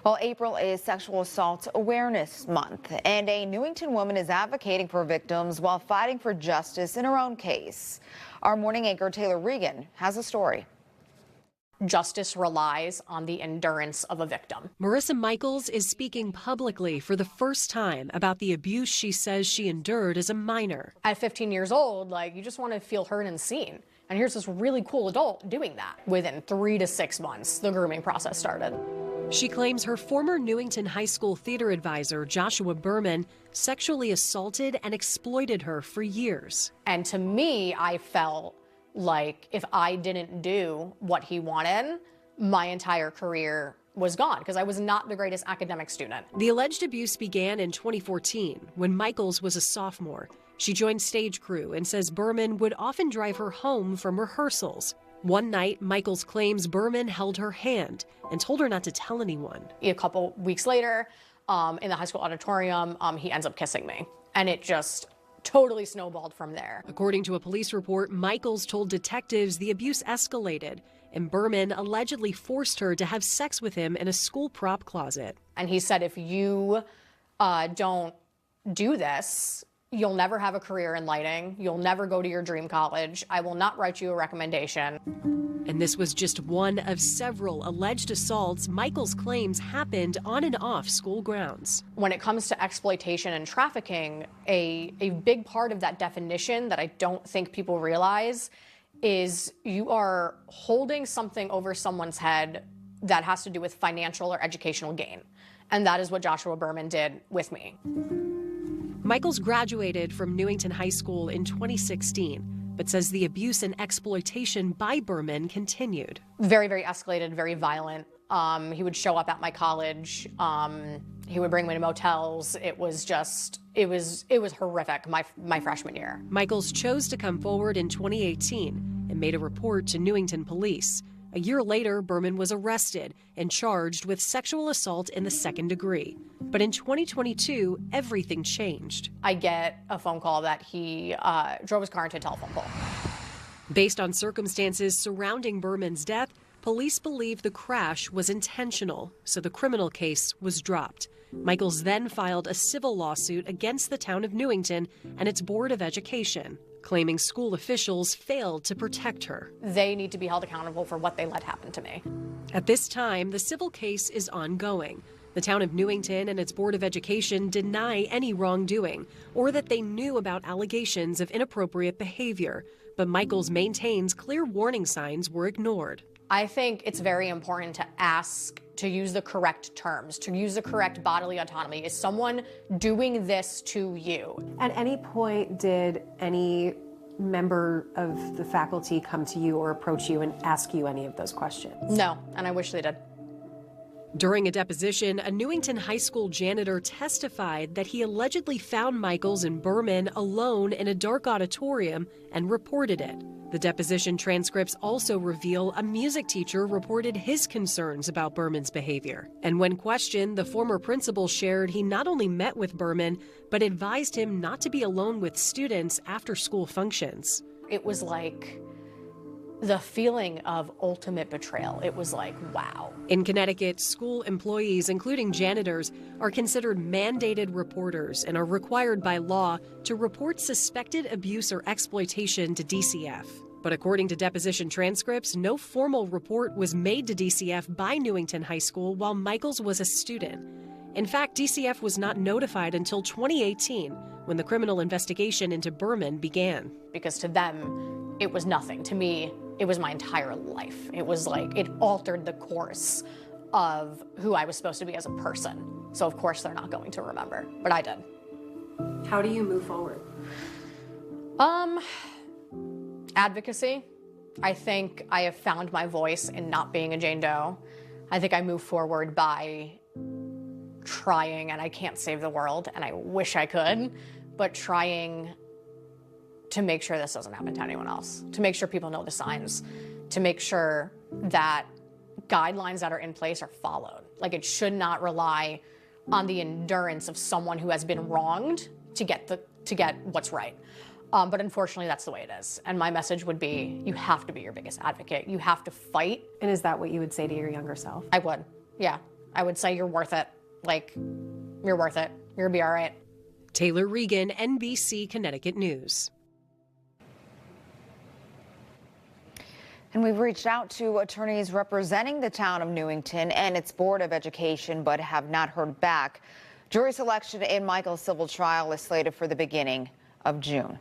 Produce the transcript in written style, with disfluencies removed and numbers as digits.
Well, April is Sexual Assault Awareness Month, and a Newington woman is advocating for victims while fighting for justice in her own case. Our morning anchor Taylor Regan has a story. Justice relies on the endurance of a victim. Marissa Michaels is speaking publicly for the first time about the abuse she says she endured as a minor. At 15 years old, you just want to feel heard and seen. And here's this really cool adult doing that. Within 3 to 6 months, the grooming process started. She claims her former Newington High School theater advisor, Joshua Berman, sexually assaulted and exploited her for years. And to me, I felt like if I didn't do what he wanted, my entire career was gone because I was not the greatest academic student. The alleged abuse began in 2014 when Michaels was a sophomore. She joined stage crew and says Berman would often drive her home from rehearsals. One night, Michaels claims Berman held her hand and told her not to tell anyone. A couple weeks later, in the high school auditorium, he ends up kissing me. And it just totally snowballed from there. According to a police report, Michaels told detectives the abuse escalated, and Berman allegedly forced her to have sex with him in a school prop closet. And he said, if you don't do this, you'll never have a career in lighting. You'll never go to your dream college. I will not write you a recommendation. And this was just one of several alleged assaults Michaels claims happened on and off school grounds. When it comes to exploitation and trafficking, a big part of that definition that I don't think people realize is you are holding something over someone's head that has to do with financial or educational gain. And that is what Joshua Berman did with me. Michaels graduated from Newington High School in 2016, but says the abuse and exploitation by Berman continued. Very, very escalated, very violent. He would show up at my college. He would bring me to motels. It was horrific my freshman year. Michaels chose to come forward in 2018 and made a report to Newington police. A year later, Berman was arrested and charged with sexual assault in the second degree. But in 2022, everything changed. I get a phone call that he drove his car into a telephone pole. Based on circumstances surrounding Berman's death, police believe the crash was intentional, so the criminal case was dropped. Michaels then filed a civil lawsuit against the town of Newington and its Board of Education, claiming school officials failed to protect her. They need to be held accountable for what they let happen to me. At this time, the civil case is ongoing. The town of Newington and its Board of Education deny any wrongdoing or that they knew about allegations of inappropriate behavior, but Michaels maintains clear warning signs were ignored. I think it's very important to ask to use the correct terms, to use the correct bodily autonomy. Is someone doing this to you? At any point, did any member of the faculty come to you or approach you and ask you any of those questions? No, and I wish they did. During a deposition, a Newington High School janitor testified that he allegedly found Michaels and Berman alone in a dark auditorium and reported it. The deposition transcripts also reveal a music teacher reported his concerns about Berman's behavior. And when questioned, the former principal shared he not only met with Berman, but advised him not to be alone with students after school functions. It was like the feeling of ultimate betrayal. It was like, wow. In Connecticut, school employees, including janitors, are considered mandated reporters and are required by law to report suspected abuse or exploitation to DCF. But according to deposition transcripts, no formal report was made to DCF by Newington High School while Michaels was a student. In fact, DCF was not notified until 2018, when the criminal investigation into Berman began. Because to them, it was nothing. To me, it was my entire life. It was like, it altered the course of who I was supposed to be as a person. So of course they're not going to remember, but I did. How do you move forward? Advocacy. I think I have found my voice in not being a Jane Doe. I think I move forward by trying, and I can't save the world, and I wish I could, but trying to make sure this doesn't happen to anyone else, to make sure people know the signs, to make sure that guidelines that are in place are followed. Like, it should not rely on the endurance of someone who has been wronged to get what's right. But unfortunately, that's the way it is. And my message would be, you have to be your biggest advocate. You have to fight. And is that what you would say to your younger self? I would, yeah. I would say you're worth it. Like, you're worth it. You're gonna be all right. Taylor Regan, NBC Connecticut News. And we've reached out to attorneys representing the town of Newington and its Board of Education, but have not heard back. Jury selection in Michael's civil trial is slated for the beginning of June.